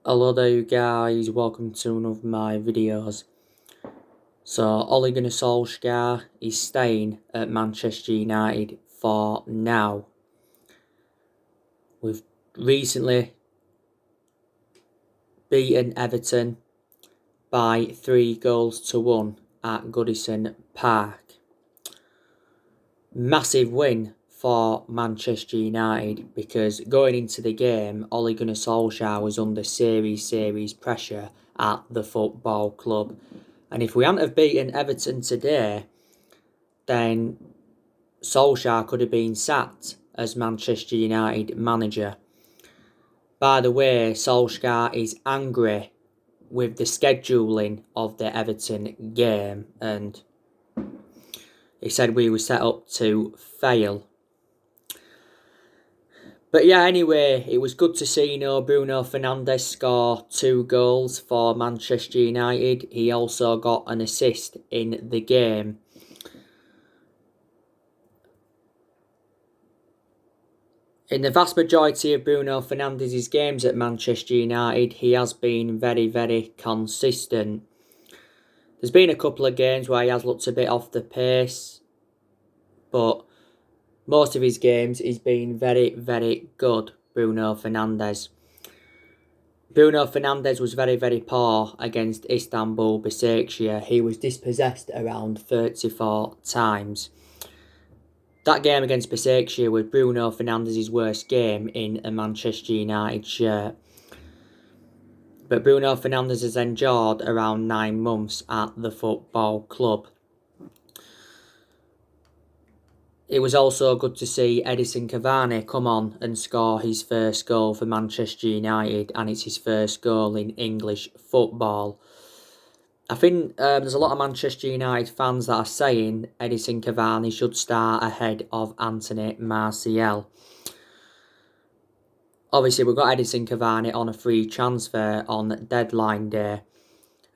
Hello there you guys, welcome to one of my videos. So Ole Gunnar Solsjaer is staying at Manchester United for now. We've recently beaten Everton by 3-1 at Goodison Park. Massive win for Manchester United because going into the game, Ole Gunnar Solsjaer was under serious pressure at the football club. And if we hadn't have beaten Everton today, then Solskjaer could have been sacked as Manchester United manager. By the way, Solskjaer is angry with the scheduling of the Everton game, and he said we were set up to fail. But yeah, anyway, it was good to see Bruno Fernandes score 2 goals for Manchester United. He also got an assist in the game. In the vast majority of Bruno Fernandes' games at Manchester United, he has been very consistent. There's been a couple of games where he has looked a bit off the pace, but most of his games he's been very good, Bruno Fernandes. Bruno Fernandes was very poor against Istanbul Başakşehir. He was dispossessed around 34 times. That game against Başakşehir was Bruno Fernandes' worst game in a Manchester United shirt. But Bruno Fernandes has endured around 9 months at the football club. It was also good to see Edinson Cavani come on and score his first goal for Manchester United, and it's his first goal in English football. I think there's a lot of Manchester United fans that are saying Edinson Cavani should start ahead of Anthony Martial. Obviously, we've got Edinson Cavani on a free transfer on deadline day,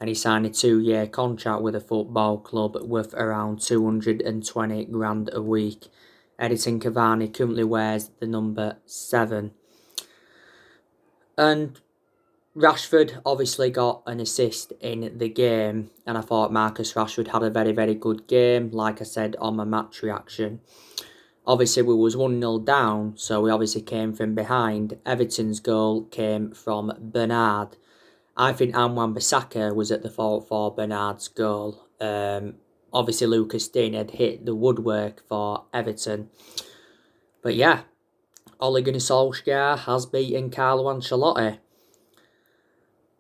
and he signed a 2-year contract with a football club worth around 220 grand a week. Edinson Cavani currently wears the number 7. And Rashford obviously got an assist in the game, and I thought Marcus Rashford had a very good game, like I said on my match reaction. Obviously, we was 1-0 down, so we obviously came from behind. Everton's goal came from Bernard. I think Wan-Bissaka was at the fault for Bernard's goal. Obviously, Lucas Digne had hit the woodwork for Everton. But yeah, Ole Gunnar Solskjaer has beaten Carlo Ancelotti.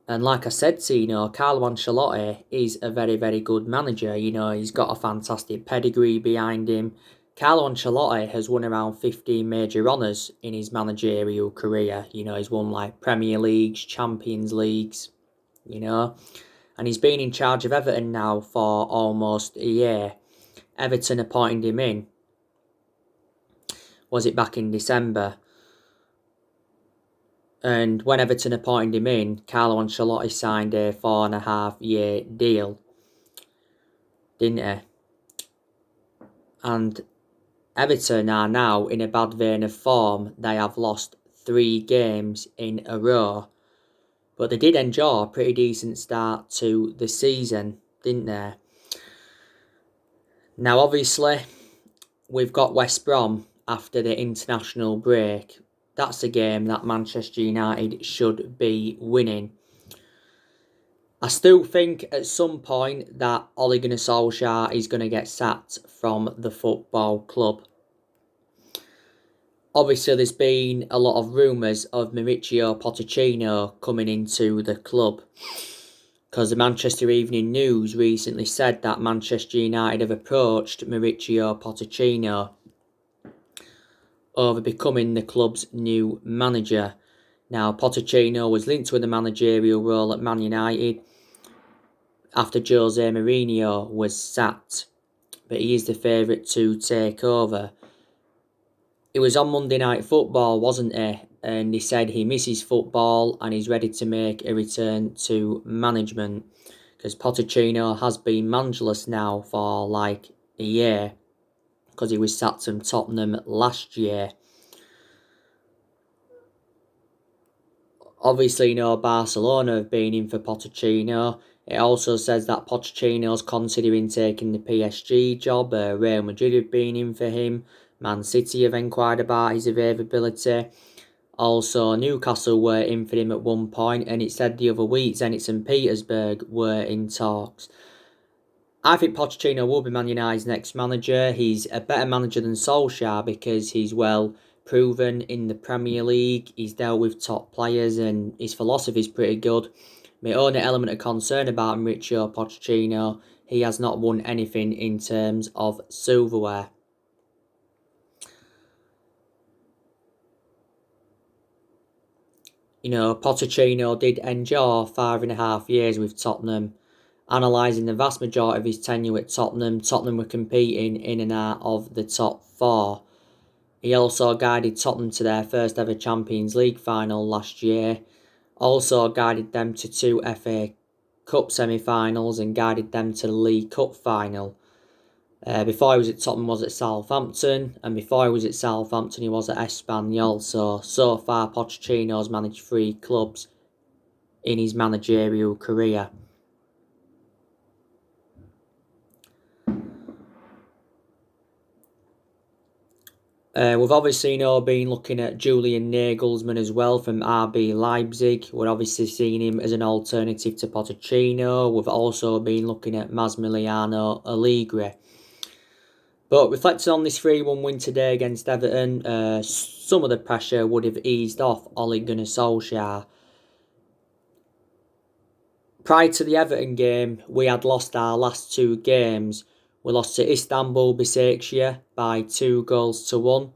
And like I said to you, Carlo Ancelotti is a very good manager. He's got a fantastic pedigree behind him. Carlo Ancelotti has won around 15 major honours in his managerial career. He's won like Premier Leagues, Champions Leagues, and he's been in charge of Everton now for almost a year. Everton appointed him in, was it back in December? And when Everton appointed him in, Carlo Ancelotti signed a 4.5-year deal, didn't he? And Everton are now in a bad vein of form. They have lost 3 games in a row. But they did enjoy a pretty decent start to the season, didn't they? Now, obviously, we've got West Brom after the international break. That's a game that Manchester United should be winning. I still think at some point that Ole Gunnar Solskjaer is going to get sacked from the football club. Obviously, there's been a lot of rumours of Mauricio Pochettino coming into the club, because the Manchester Evening News recently said that Manchester United have approached Mauricio Pochettino over becoming the club's new manager. Now, Pochettino was linked with the managerial role at Man United after Jose Mourinho was sacked, but he is the favourite to take over. It was on Monday Night Football, wasn't it? And he said he misses football and he's ready to make a return to management, because Pochettino has been managerless now for like a year, because he was sacked from Tottenham last year. Obviously, Barcelona have been in for Pochettino. It also says that Pochettino's considering taking the PSG job. Real Madrid have been in for him. Man City have inquired about his availability. Also, Newcastle were in for him at one point, and it said the other week Zenit St Petersburg were in talks. I think Pochettino will be Man United's next manager. He's a better manager than Solsjaer because he's well proven in the Premier League. He's dealt with top players and his philosophy is pretty good. My only element of concern about Mauricio Pochettino, he has not won anything in terms of silverware. Pochettino did endure 5.5 years with Tottenham. Analysing the vast majority of his tenure at Tottenham, Tottenham were competing in and out of the top four. He also guided Tottenham to their first ever Champions League final last year. Also guided them to 2 FA Cup semi-finals and guided them to the League Cup final. Before he was at Tottenham, was at Southampton, and before he was at Southampton, he was at Espanyol. So far, Pochettino's managed 3 clubs in his managerial career. We've obviously been looking at Julian Nagelsmann as well from RB Leipzig. We're obviously seeing him as an alternative to Pochettino. We've also been looking at Massimiliano Allegri. But reflecting on this 3-1 win today against Everton, some of the pressure would have eased off Ole Gunnar Solsjaer. Prior to the Everton game, we had lost our last 2 games. We lost to Istanbul Başakşehir by 2-1.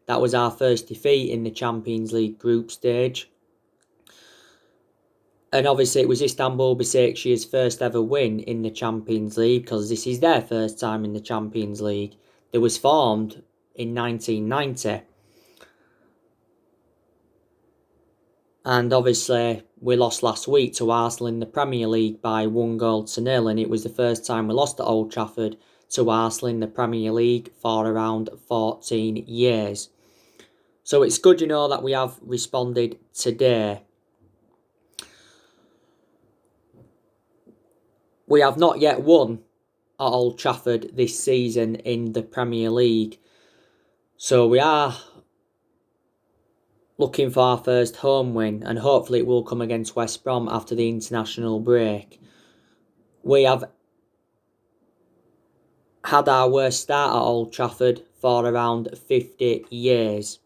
That was our first defeat in the Champions League group stage. And obviously it was Istanbul Başakşehir's first ever win in the Champions League because this is their first time in the Champions League. It was formed in 1990. And obviously we lost last week to Arsenal in the Premier League by 1-0, and it was the first time we lost at Old Trafford to Arsenal in the Premier League for around 14 years. So it's good, that we have responded today. We have not yet won at Old Trafford this season in the Premier League. So we are looking for our first home win, and hopefully it will come against West Brom after the international break. We have had our worst start at Old Trafford for around 50 years.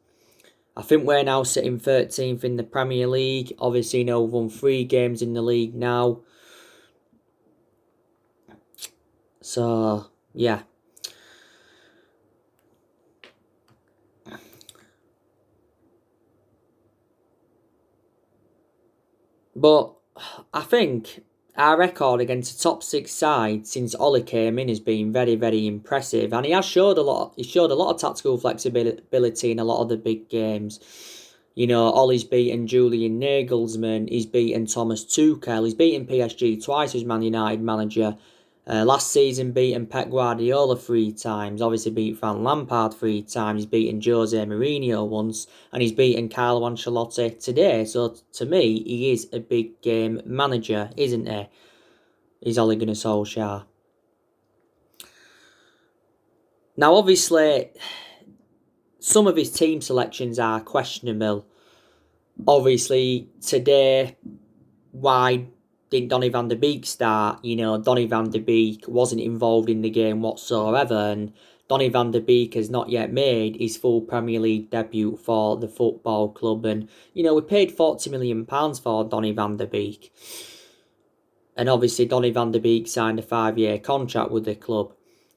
I think we're now sitting 13th in the Premier League. Obviously, we've won 3 games in the league now. So, yeah. But I think our record against the top 6 side since Ollie came in has been very, very impressive, and he has showed a lot. He showed a lot of tactical flexibility in a lot of the big games. Ollie's beaten Julian Nagelsmann. He's beaten Thomas Tuchel. He's beaten PSG twice as Man United manager. Last season, beaten Pep Guardiola 3 times. Obviously, beat Frank Lampard 3 times. He's beaten Jose Mourinho once. And he's beaten Carlo Ancelotti today. So, to me, he is a big game manager, isn't he? He's Ole Gunnar Solskjaer. Now, obviously, some of his team selections are questionable. Obviously, today, why didn't Donny van de Beek start? Donny van de Beek wasn't involved in the game whatsoever, and Donny van de Beek has not yet made his full Premier League debut for the football club. And, we paid £40 million for Donny van de Beek. And obviously, Donny van de Beek signed a 5-year contract with the club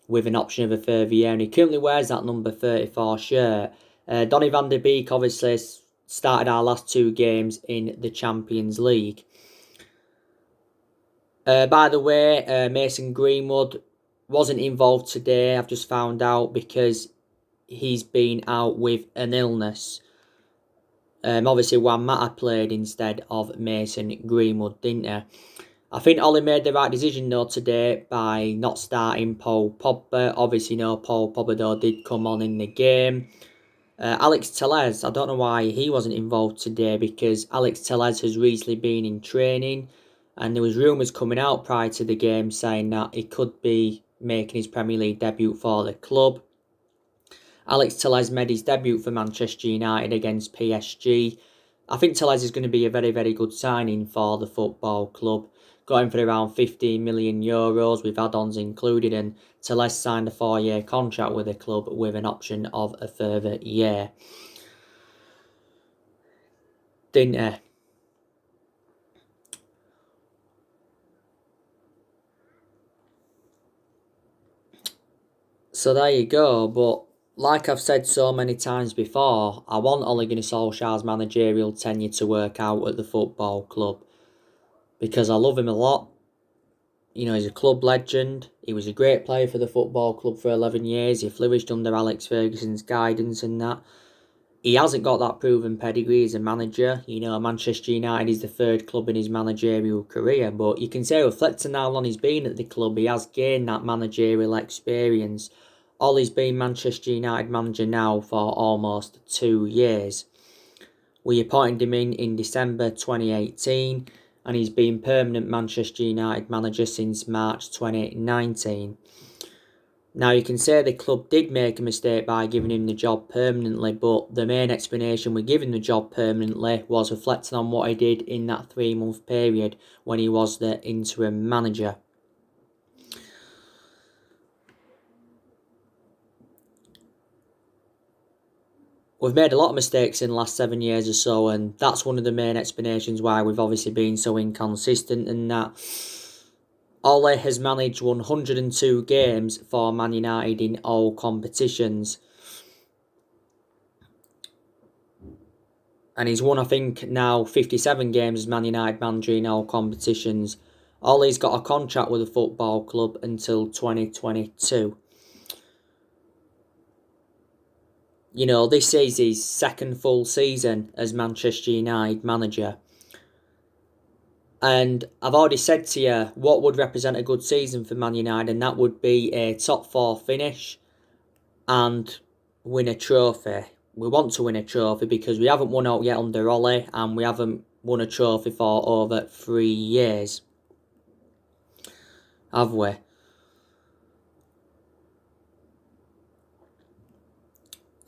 with an option of a further year, and he currently wears that number 34 shirt. Donny van de Beek obviously started our last 2 games in the Champions League. By the way, Mason Greenwood wasn't involved today. I've just found out because he's been out with an illness. Obviously, Juan Mata played instead of Mason Greenwood, didn't he? I think Ollie made the right decision though today by not starting Paul Pogba. Obviously, Paul Pogba though did come on in the game. Alex Tellez, I don't know why he wasn't involved today, because Alex Tellez has recently been in training, and there was rumours coming out prior to the game saying that he could be making his Premier League debut for the club. Alex Tellez made his debut for Manchester United against PSG. I think Tellez is going to be a very, very good signing for the football club. Got him for around 15 million euros with add-ons included, and Tellez signed a 4-year contract with the club with an option of a further year. Didn't he? So there you go, but like I've said so many times before, I want Ole Gunnar Solskjaer's managerial tenure to work out at the football club, because I love him a lot. You know, he's a club legend. He was a great player for the football club for 11 years. He flourished under Alex Ferguson's guidance and that. He hasn't got that proven pedigree as a manager. You know, Manchester United is the third club in his managerial career, but you can say, reflecting how long he's been at the club, he has gained that managerial experience. Ollie's been Manchester United manager now for almost 2 years. We appointed him in December 2018, and he's been permanent Manchester United manager since March 2019. Now, you can say the club did make a mistake by giving him the job permanently, but the main explanation we're giving the job permanently was reflecting on what he did in that 3-month period when he was the interim manager. We've made a lot of mistakes in the last 7 years or so, and that's one of the main explanations why we've obviously been so inconsistent, and that Ole has managed 102 games for Man United in all competitions. And he's won, I think, now 57 games as Man United manager in all competitions. Ole's got a contract with the football club until 2022. You know, this is his second full season as Manchester United manager. And I've already said to you what would represent a good season for Man United, and that would be a top 4 finish and win a trophy. We want to win a trophy because we haven't won out yet under Ole, and we haven't won a trophy for over 3 years. Have we?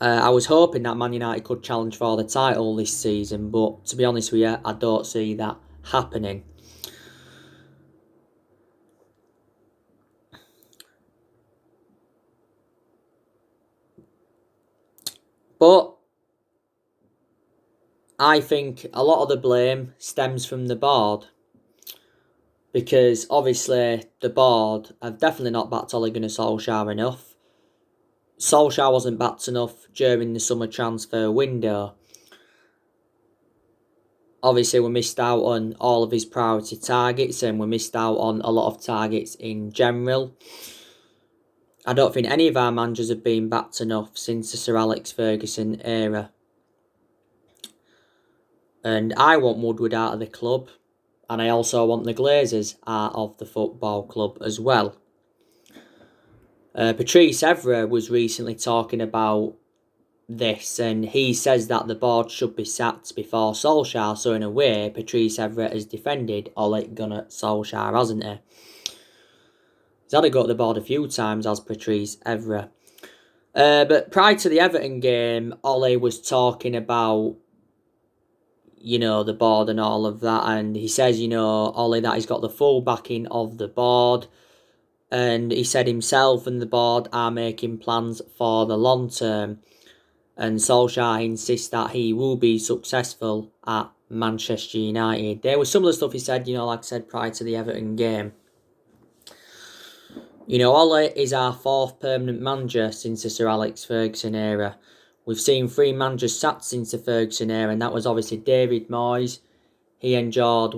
I was hoping that Man United could challenge for the title this season, but to be honest with you, I don't see that happening. But I think a lot of the blame stems from the board, because obviously the board have definitely not backed Ole Gunnar Solskjaer enough. Solskjaer wasn't backed enough during the summer transfer window. Obviously, we missed out on all of his priority targets, and we missed out on a lot of targets in general. I don't think any of our managers have been backed enough since the Sir Alex Ferguson era. And I want Woodward out of the club, and I also want the Glazers out of the football club as well. Patrice Evra was recently talking about this, and he says that the board should be sacked before Solskjaer. So in a way, Patrice Evra has defended Ole Gunnar Solskjaer, hasn't he? He's had to go to the board a few times as Patrice Evra. But prior to the Everton game, Ole was talking about, you know, the board and all of that, and he says, you know, Ole, that he's got the full backing of the board. And he said himself and the board are making plans for the long term. And Solskjaer insists that he will be successful at Manchester United. There was some of the stuff he said, you know, like I said, prior to the Everton game. You know, Ole is our 4th permanent manager since the Sir Alex Ferguson era. We've seen 3 managers sacked since the Ferguson era, and that was obviously David Moyes. He endured,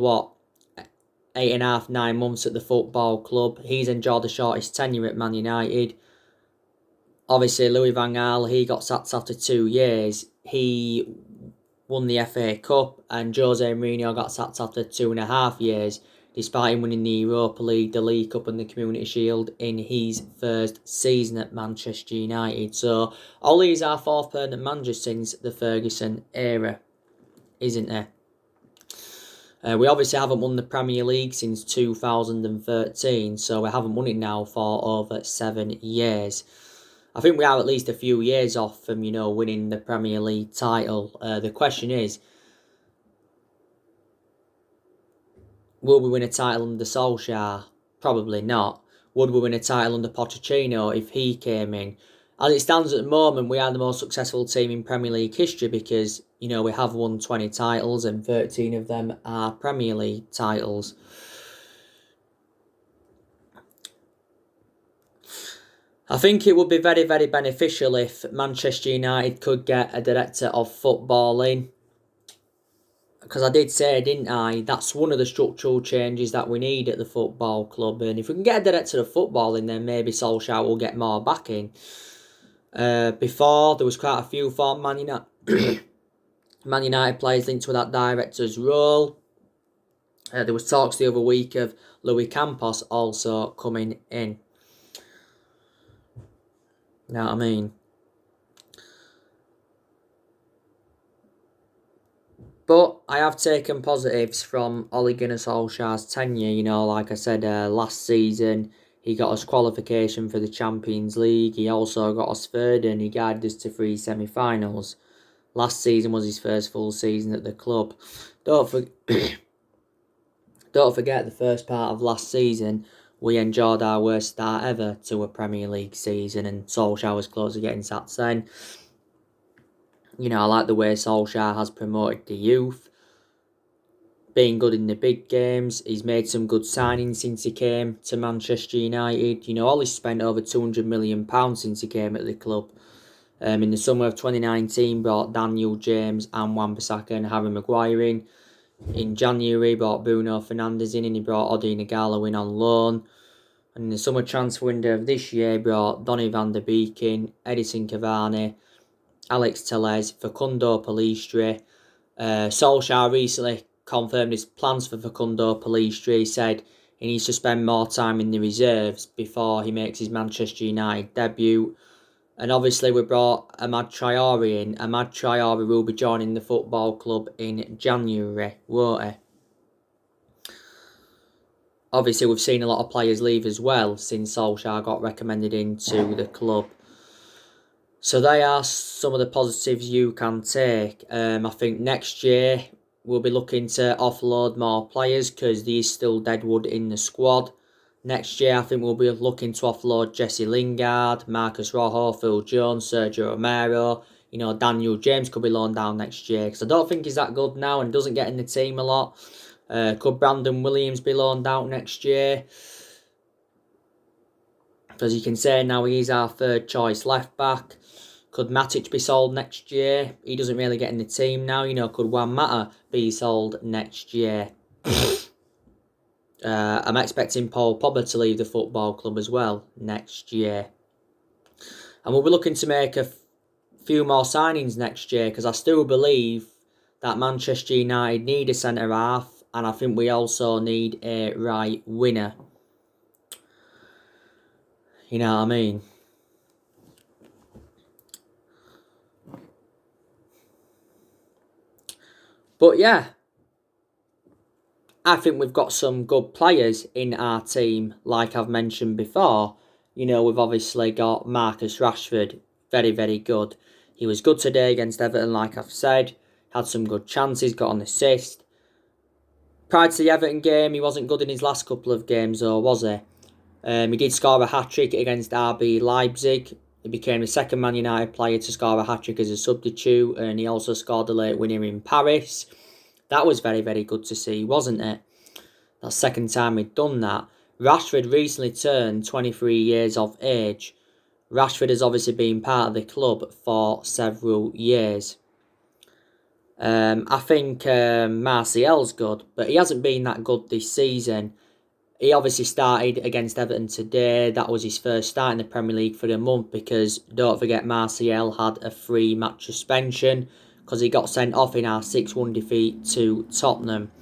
8.5, 9 months at the football club. He's enjoyed the shortest tenure at Man United. Obviously, Louis van Gaal, he got sacked after 2 years. He won the FA Cup, and Jose Mourinho got sacked after 2.5 years. despite him winning the Europa League, the League Cup and the Community Shield in his first season at Manchester United. So Ollie's our fourth permanent manager since the Ferguson era, isn't there? We obviously haven't won the Premier League since 2013, so we haven't won it now for over 7 years. I think we are at least a few years off from, winning the Premier League title. The question is, will we win a title under Solsjaer? Probably not. Would we win a title under Pochettino if he came in? As it stands at the moment, we are the most successful team in Premier League history because, we have won 20 titles and 13 of them are Premier League titles. I think it would be very, very beneficial if Manchester United could get a director of footballing. Because I did say, didn't I, that's one of the structural changes that we need at the football club. And if we can get a director of footballing, then maybe Solskjaer will get more backing. Before, there was quite a few for Man United players linked with that director's role. There was talks the other week of Louis Campos also coming in. You know what I mean? But I have taken positives from Ole Gunnar Solskjaer's tenure. Like I said, last season he got us qualification for the Champions League. He also got us third and he guided us to 3 semi-finals. Last season was his first full season at the club. Don't forget the first part of last season, we enjoyed our worst start ever to a Premier League season and Solskjaer was close to getting sacked then. I like the way Solskjaer has promoted the youth. Being good in the big games. He's made some good signings since he came to Manchester United. Ollie's spent over £200 million since he came at the club. In the summer of 2019, brought Daniel James and Wan-Bissaka and Harry Maguire in. In January, brought Bruno Fernandes in and he brought Odi Nagalo in on loan. And in the summer transfer window of this year, brought Donny van der Beek in, Edison Cavani, Alex Telles, Facundo Pellistri. Solskjaer recently confirmed his plans for Facundo Pellistri. He said he needs to spend more time in the reserves before he makes his Manchester United debut. And obviously we brought Amad Traore in. Amad Traore will be joining the football club in January, won't he? Obviously we've seen a lot of players leave as well since Solskjaer got recommended into the club. So they are some of the positives you can take. I think next year we'll be looking to offload more players because there is still deadwood in the squad. Next year I think we'll be looking to offload Jesse Lingard, Marcus Rojo, Phil Jones, Sergio Romero. Daniel James could be loaned down next year because I don't think he's that good now and doesn't get in the team a lot. Could Brandon Williams be loaned out next year? As you can say now, he is our third choice left back. Could Matic be sold next year? He doesn't really get in the team now. Could Juan Mata be sold next year? I'm expecting Paul Pogba to leave the football club as well next year. And we'll be looking to make a few more signings next year because I still believe that Manchester United need a centre-half and I think we also need a right winger. You know what I mean? But yeah, I think we've got some good players in our team, like I've mentioned before. We've obviously got Marcus Rashford, very, very good. He was good today against Everton, like I've said. Had some good chances, got an assist. Prior to the Everton game, he wasn't good in his last couple of games, though, was he? He did score a hat-trick against RB Leipzig. He became the second Man United player to score a hat-trick as a substitute, and he also scored a late winner in Paris. That was very, very good to see, wasn't it? That's the second time he'd done that. Rashford recently turned 23 years of age. Rashford has obviously been part of the club for several years. I think Martial's good, but he hasn't been that good this season. He obviously started against Everton today. That was his first start in the Premier League for the month because don't forget Martial had a 3-match suspension because he got sent off in our 6-1 defeat to Tottenham.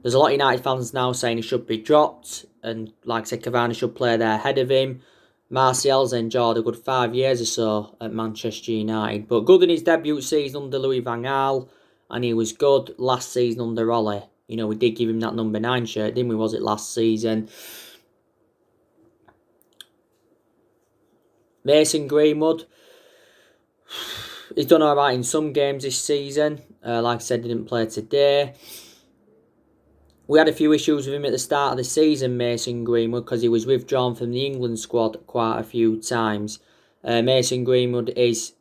There's a lot of United fans now saying he should be dropped, and like I said, Cavani should play there ahead of him. Martial's enjoyed a good 5 years or so at Manchester United, but good in his debut season under Louis van Gaal, and he was good last season under Ole. You know, we did give him that number 9 shirt, didn't we? Was it last season? Mason Greenwood, he's done alright in some games this season. Like I said, didn't play today. We had a few issues with him at the start of the season, Mason Greenwood, because he was withdrawn from the England squad quite a few times. Mason Greenwood is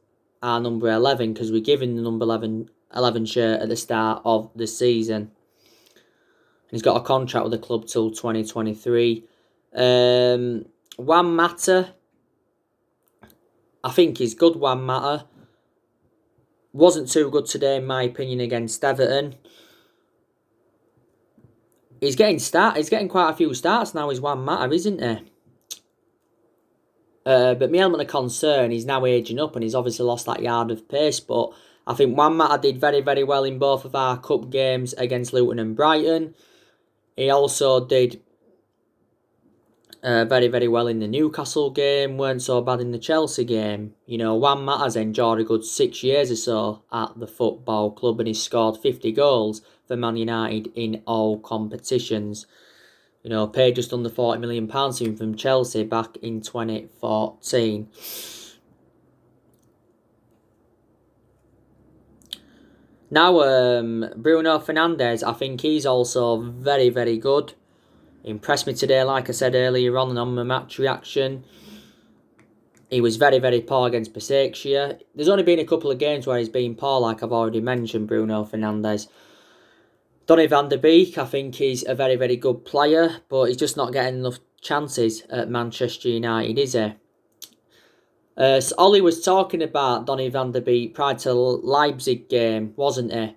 our number 11 because we gave him the number 11 shirt at the start of the season. He's got a contract with the club till 2023. Juan Mata, I think he's good, Juan Mata. Wasn't too good today, in my opinion, against Everton. He's getting quite a few starts now, he's Juan Mata, isn't he? But my element of concern, he's now aging up and he's obviously lost that yard of pace. But I think Juan Mata did very, very well in both of our cup games against Luton and Brighton. He also did very, very well in the Newcastle game, weren't so bad in the Chelsea game. You know, Juan Mata's enjoyed a good 6 years or so at the football club and he's scored 50 goals for Man United in all competitions. You know, paid just under £40 million to him from Chelsea back in 2014. Now, Bruno Fernandes, I think he's also very, very good. Impressed me today, like I said earlier on my match reaction. He was very, very poor against Solsjaer. There's only been a couple of games where he's been poor, like I've already mentioned, Bruno Fernandes. Donny van der Beek, I think he's a very, very good player, but he's just not getting enough chances at Manchester United, is he? So Ollie was talking about Donny van der Beek prior to the Leipzig game, wasn't he?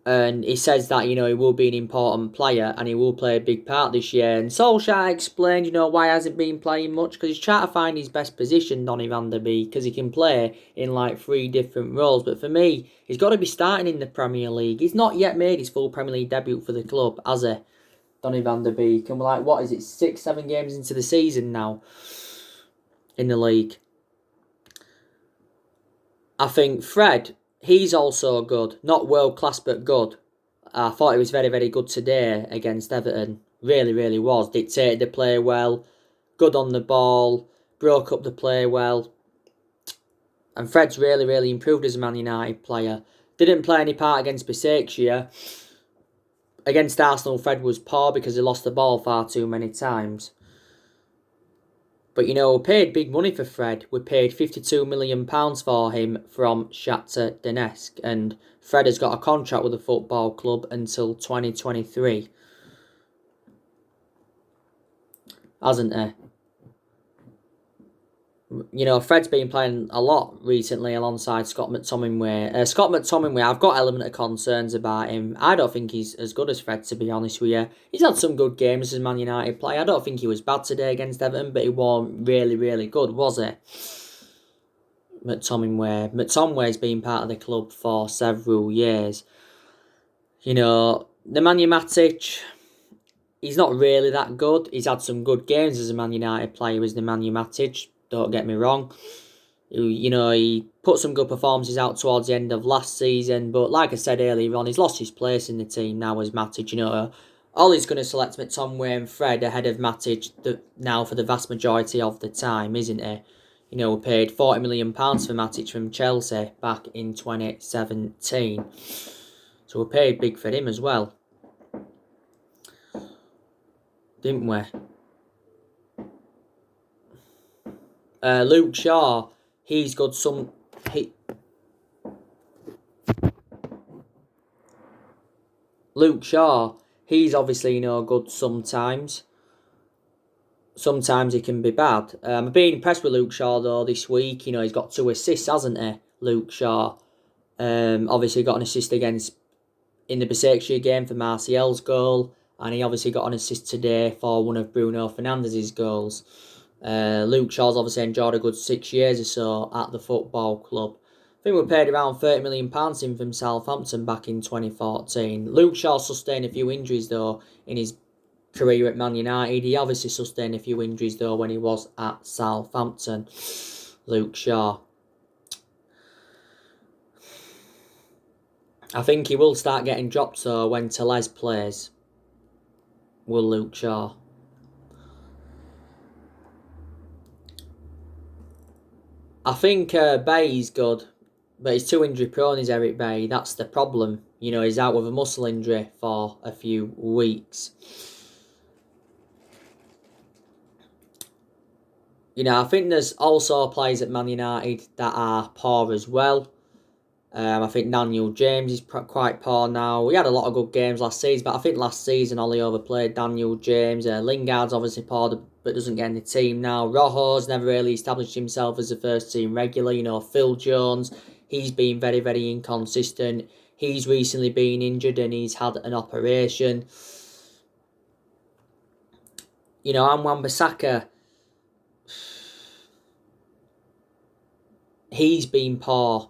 And he says that, you know, he will be an important player and he will play a big part this year. And Solsjaer explained, you know, why he hasn't been playing much. Because he's trying to find his best position, Donny van der Beek. Because he can play in like 3 different roles. But for me, he's got to be starting in the Premier League. He's not yet made his full Premier League debut for the club, has he? Donny van der Beek. And we're like, what is it, 6, 7 games into the season now in the league. I think Fred, he's also good. Not world class, but good. I thought he was very, very good today against Everton. Really, really was. Dictated the play well. Good on the ball. Broke up the play well. And Fred's really, really improved as a Man United player. Didn't play any part against Solsjaer. Against Arsenal, Fred was poor because he lost the ball far too many times. But, you know, we paid big money for Fred. We paid £52 million for him from Shakhtar Donetsk. And Fred has got a contract with the football club until 2023. Hasn't he? You know, Fred's been playing a lot recently alongside Scott McTominay. Scott McTominay, I've got element of concerns about him. I don't think he's as good as Fred, to be honest with you. He's had some good games as a Man United player. I don't think he was bad today against Everton, but he wasn't really, really good, was he? McTominay's been part of the club for several years. You know, Nemanja Matic, he's not really that good. He's had some good games as a Man United player as Nemanja Matic. Don't get me wrong. You know, he put some good performances out towards the end of last season. But like I said earlier on, he's lost his place in the team now as Matic. You know, Ollie's going to select McTominay and Fred ahead of Matic now for the vast majority of the time, isn't he? You know, we paid £40 million for Matic from Chelsea back in 2017. So we paid big for him as well. Didn't we? Luke Shaw, he's good Luke Shaw, he's obviously, you know, good sometimes. Sometimes he can be bad. I've been impressed with Luke Shaw, though, this week. You know, he's got 2 assists, hasn't he, Luke Shaw? Obviously got an assist in the Solsjaer game for Martial's goal. And he obviously got an assist today for one of Bruno Fernandes' goals. Luke Shaw's obviously enjoyed a good 6 years or so at the football club. think we paid around £30 million in from Southampton back in 2014. Luke Shaw sustained a few injuries though in his career at Man United. He obviously sustained a few injuries though when he was at Southampton. Luke Shaw. I think he will start getting dropped though when Tellez plays. Will Luke Shaw. I think Bay's good, but he's too injury prone, is Eric Bay. That's the problem. You know, he's out with a muscle injury for a few weeks. You know, I think there's also players at Man United that are poor as well. I think Daniel James is quite poor now. We had a lot of good games last season, but I think last season Ollie overplayed Daniel James. Lingard's obviously poor, but doesn't get in the team now. Rojo's never really established himself as a first team regular. You know, Phil Jones, he's been very, very inconsistent. He's recently been injured and he's had an operation. You know, and Wan-Bissaka, he's been poor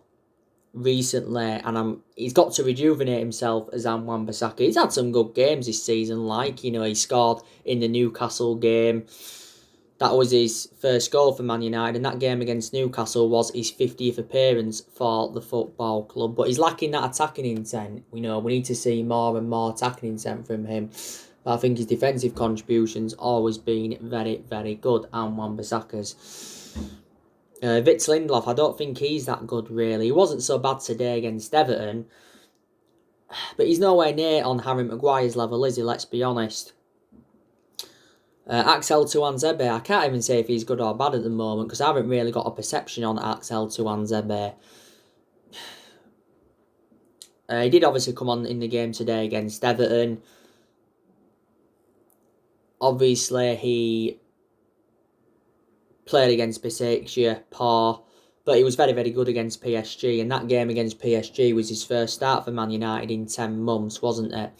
recently, and he's got to rejuvenate himself as Wan-Bissaka. He's had some good games this season, like, you know, he scored in the Newcastle game. That was his first goal for Man United, and that game against Newcastle was his 50th appearance for the football club. But he's lacking that attacking intent. You know, we need to see more and more attacking intent from him. But I think his defensive contributions always been very, very good, and Wan-Bissaka's. Vitz Lindelof, I don't think he's that good, really. He wasn't so bad today against Everton, but he's nowhere near on Harry Maguire's level, is he? Let's be honest. Axel Tuanzebe, I can't even say if he's good or bad at the moment, because I haven't really got a perception on Axel Tuanzebe. He did obviously come on in the game today against Everton. Obviously, he played against Besiktas, poor, but he was very, very good against PSG. And that game against PSG was his first start for Man United in 10 months, wasn't it?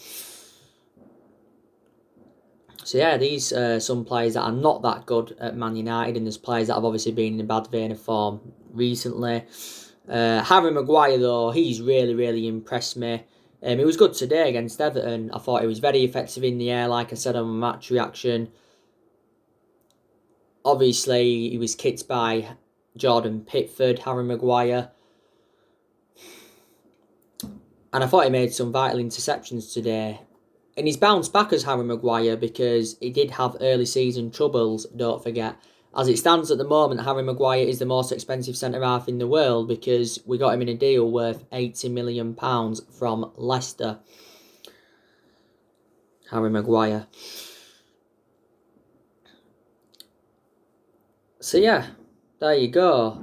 So yeah, these some players that are not that good at Man United, and there's players that have obviously been in a bad vein of form recently. Harry Maguire, though, he's really, really impressed me. He was good today against Everton. I thought he was very effective in the air, like I said on my match reaction. Obviously, he was kicked by Jordan Pickford, Harry Maguire. And I thought he made some vital interceptions today. And he's bounced back as Harry Maguire because he did have early season troubles, don't forget. As it stands at the moment, Harry Maguire is the most expensive centre-half in the world because we got him in a deal worth £80 million from Leicester. Harry Maguire. So yeah, there you go.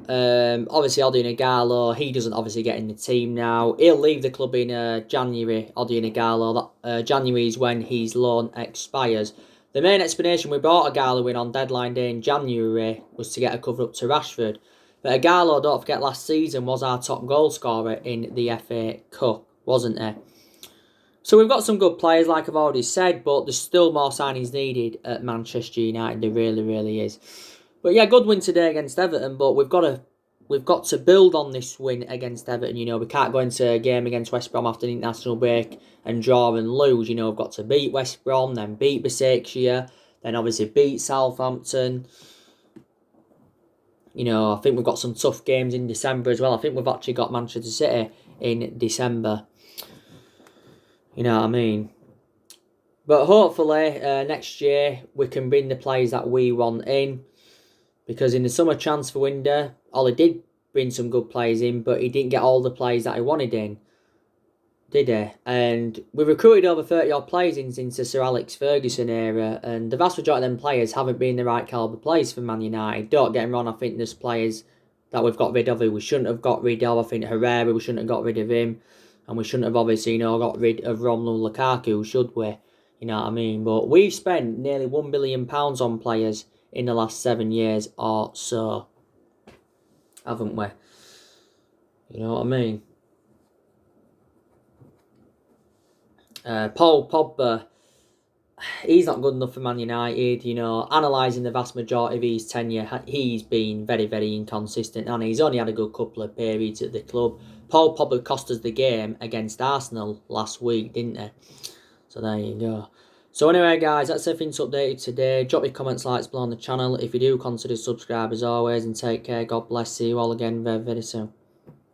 Obviously, Odion Ighalo, he doesn't obviously get in the team now. He'll leave the club in January, Odion Ighalo. January is when his loan expires. The main explanation we brought Ighalo in on deadline day in January was to get a cover-up to Rashford. But Ighalo, don't forget, last season was our top goal scorer in the FA Cup, wasn't he? So we've got some good players, like I've already said, but there's still more signings needed at Manchester United. There really, really is. But yeah, good win today against Everton, but we've got to build on this win against Everton. You know, we can't go into a game against West Brom after the international break and draw and lose. You know, we've got to beat West Brom, then beat Besiktas, then obviously beat Southampton. You know, I think we've got some tough games in December as well. I think we've actually got Manchester City in December. You know what I mean? But hopefully next year we can bring the players that we want in. Because in the summer transfer window, Ollie did bring some good players in, but he didn't get all the players that he wanted in, did he? And we recruited over 30-odd players since the Sir Alex Ferguson era, and the vast majority of them players haven't been the right calibre players for Man United. Don't get me wrong, I think there's players that we've got rid of who we shouldn't have got rid of. I think Herrera, we shouldn't have got rid of him, and we shouldn't have obviously, you know, got rid of Romelu Lukaku, should we? You know what I mean? But we've spent nearly £1 billion on players in the last 7 years or so, haven't we? You know what I mean? Paul Pogba, he's not good enough for Man United. You know, analysing the vast majority of his tenure, he's been very, very inconsistent, and he's only had a good couple of periods at the club. Paul Pogba cost us the game against Arsenal last week, didn't he? So there you go. So anyway, guys, that's everything updated today. Drop your comments, likes below on the channel. If you do, consider subscribe as always, and take care. God bless. See you all again very, very soon.